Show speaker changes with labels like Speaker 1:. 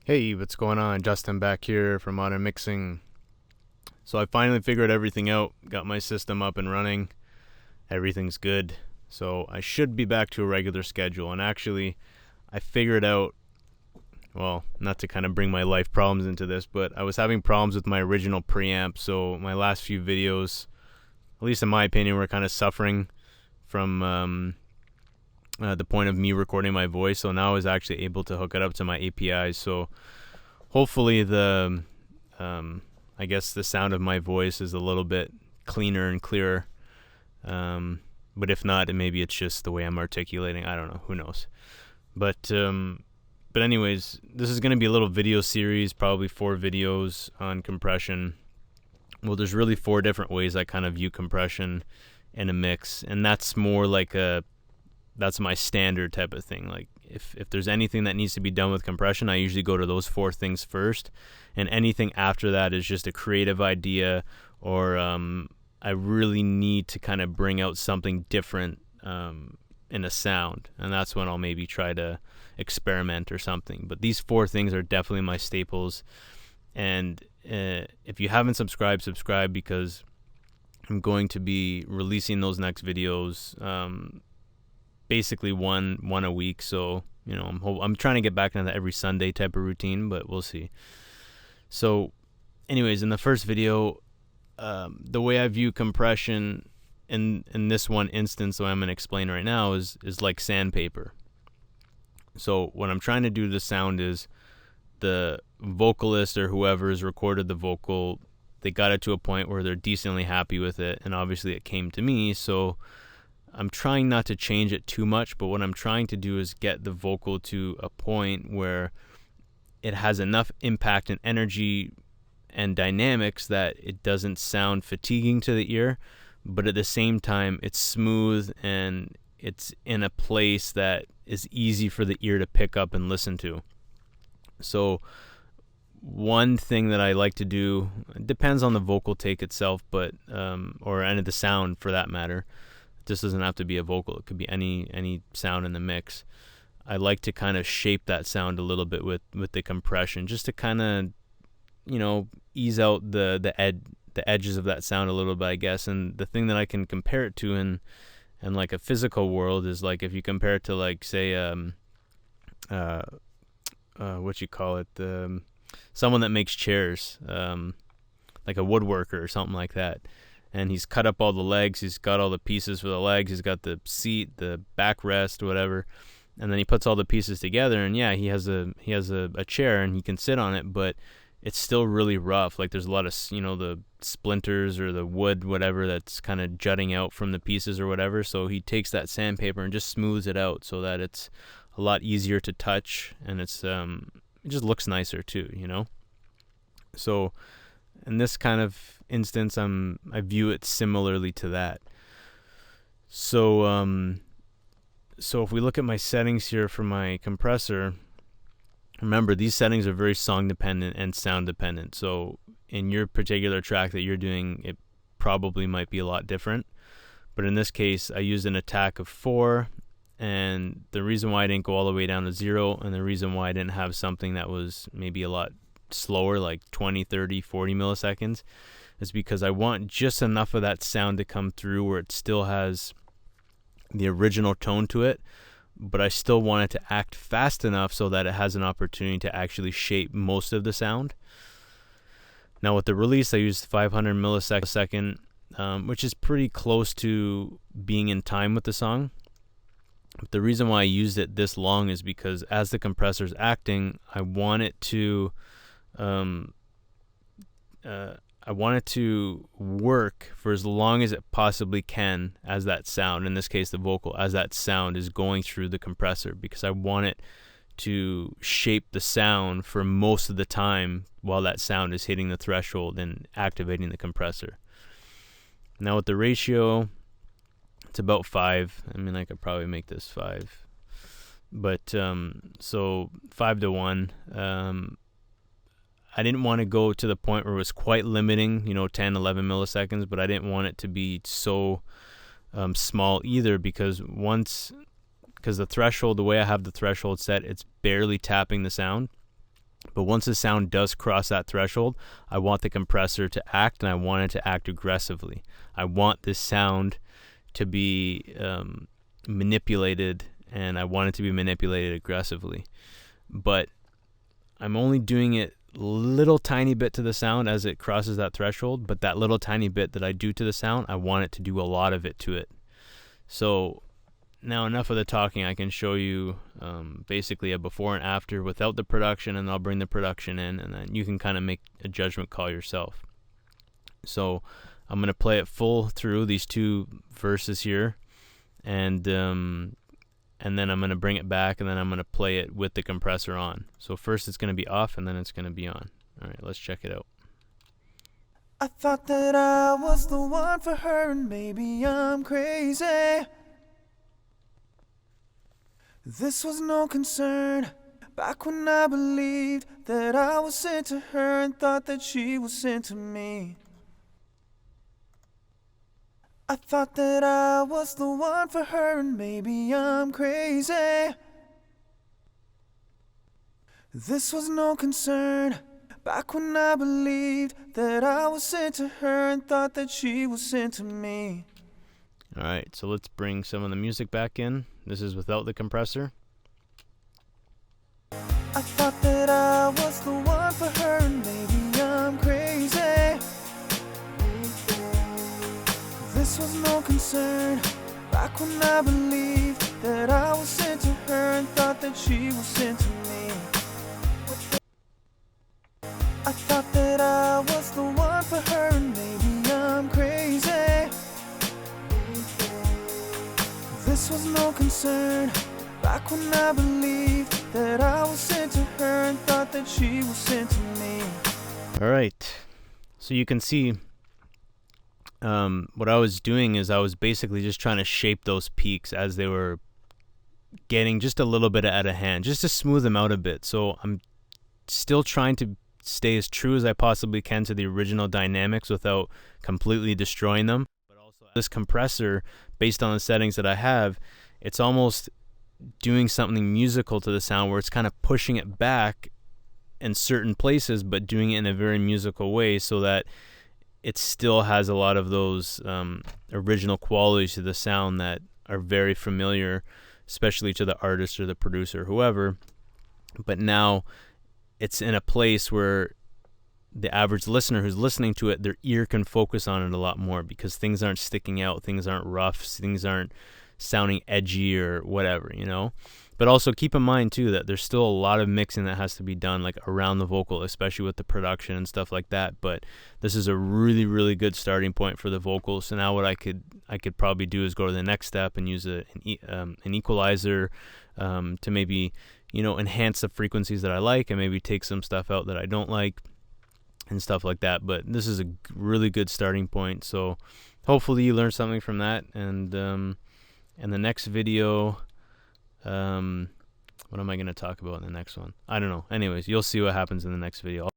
Speaker 1: Hey, what's going on? Justin back here from Modern Mixing. So I finally figured everything out, got my system up and running. Everything's good. So I should be back to a regular schedule. And actually, I figured out, well, not to kind of bring my life problems into this, but I was having problems with my original preamp. So my last few videos, at least in my opinion, were kind of suffering from the point of me recording my voice. So now I was actually able to hook it up to my APIs. So hopefully I guess the sound of my voice is a little bit cleaner and clearer. But if not, maybe it's just the way I'm articulating. I don't know. Who knows? But anyways, this is going to be a little video series, probably 4 videos on compression. Well, there's really 4 different ways I kind of view compression in a mix, and that's more like that's my standard type of thing. Like if there's anything that needs to be done with compression, I usually go to those 4 things first, and anything after that is just a creative idea, or I really need to kind of bring out something different in a sound, and that's when I'll maybe try to experiment or something. But these 4 things are definitely my staples, and if you haven't subscribed, subscribe, because I'm going to be releasing those next videos basically one a week. So I'm trying to get back into the every Sunday type of routine, but we'll see. So anyways, in the first video, the way I view compression in this one instance that I'm going to explain right now is like sandpaper. So what I'm trying to do to the sound is the vocalist or whoever has recorded the vocal, they got it to a point where they're decently happy with it, and obviously it came to me, so I'm trying not to change it too much. But what I'm trying to do is get the vocal to a point where it has enough impact and energy and dynamics that it doesn't sound fatiguing to the ear, but at the same time it's smooth and it's in a place that is easy for the ear to pick up and listen to. So one thing that I like to do, it depends on the vocal take itself, but or any of the sound for that matter. This doesn't have to be a vocal, it could be any sound in the mix. I like to kind of shape that sound a little bit with the compression, just to kind of ease out the edges of that sound a little bit, I guess. And the thing that I can compare it to in like a physical world is like if you compare it to, like, say what you call it, someone that makes chairs, like a woodworker or something like that, and he's cut up all the legs, he's got all the pieces for the legs, he's got the seat, the backrest, whatever, and then he puts all the pieces together, and yeah, he has a chair and he can sit on it, but it's still really rough. Like there's a lot of the splinters or the wood, whatever, that's kind of jutting out from the pieces or whatever. So he takes that sandpaper and just smooths it out so that it's a lot easier to touch, and it just looks nicer too, So in this kind of instance, I view it similarly to that. So so if we look at my settings here for my compressor, remember these settings are very song dependent and sound dependent. So in your particular track that you're doing, it probably might be a lot different. But in this case, I used an attack of 4, and the reason why I didn't go all the way down to 0, and the reason why I didn't have something that was maybe a lot slower, like 20, 30, 40 milliseconds, is because I want just enough of that sound to come through where it still has the original tone to it, but I still want it to act fast enough so that it has an opportunity to actually shape most of the sound. Now with the release, I used 500 millisecond, which is pretty close to being in time with the song. But the reason why I used it this long is because as the compressor's acting, I want it to work for as long as it possibly can as that sound, in this case the vocal, as that sound is going through the compressor, because I want it to shape the sound for most of the time while that sound is hitting the threshold and activating the compressor. Now with the ratio, it's about 5. I mean, I could probably make this 5, but so 5 to 1. I didn't want to go to the point where it was quite limiting, 10, 11 milliseconds, but I didn't want it to be so small either, because the threshold, the way I have the threshold set, it's barely tapping the sound. But once the sound does cross that threshold, I want the compressor to act, and I want it to act aggressively. I want this sound to be manipulated, and I want it to be manipulated aggressively. But I'm only doing it little tiny bit to the sound as it crosses that threshold, but that little tiny bit that I do to the sound, I want it to do a lot of it to it. So now enough of the talking. I can show you basically a before and after without the production, and I'll bring the production in, and then you can kind of make a judgment call yourself. So I'm going to play it full through these two verses here, and then I'm going to bring it back, and then I'm going to play it with the compressor on. So first it's going to be off, and then it's going to be on. All right, let's check it out.
Speaker 2: I thought that I was the one for her, and maybe I'm crazy. This was no concern back when I believed that I was sent to her and thought that she was sent to me. I thought that I was the one for her, and maybe I'm crazy. This was no concern back when I believed that I was sent to her and thought that she was sent to me.
Speaker 1: Alright, so let's bring some of the music back in. This is without the compressor.
Speaker 2: I thought that I was the one for her, and maybe I'm crazy. This was no concern back when I believed that I was sent to her and thought that she was sent to me. I thought that I was the one for her, and maybe I'm crazy. This was no concern back when I believed that I was sent to her and thought that she was sent to me.
Speaker 1: Alright, so you can see what I was doing is I was basically just trying to shape those peaks as they were getting just a little bit out of hand, just to smooth them out a bit. So I'm still trying to stay as true as I possibly can to the original dynamics without completely destroying them. But also this compressor, based on the settings that I have, it's almost doing something musical to the sound where it's kind of pushing it back in certain places, but doing it in a very musical way so that it still has a lot of those original qualities to the sound that are very familiar, especially to the artist or the producer, whoever. But now it's in a place where the average listener who's listening to it, their ear can focus on it a lot more because things aren't sticking out, things aren't rough, things aren't sounding edgy or whatever, you know. But also keep in mind too that there's still a lot of mixing that has to be done, like around the vocal, especially with the production and stuff like that. But this is a really, really good starting point for the vocals. So now what I could probably do is go to the next step and use an equalizer to maybe, you know, enhance the frequencies that I like and maybe take some stuff out that I don't like and stuff like that. But this is a really good starting point. So hopefully you learned something from that. And in the next video, what am I going to talk about in the next one? I don't know. Anyways, you'll see what happens in the next video.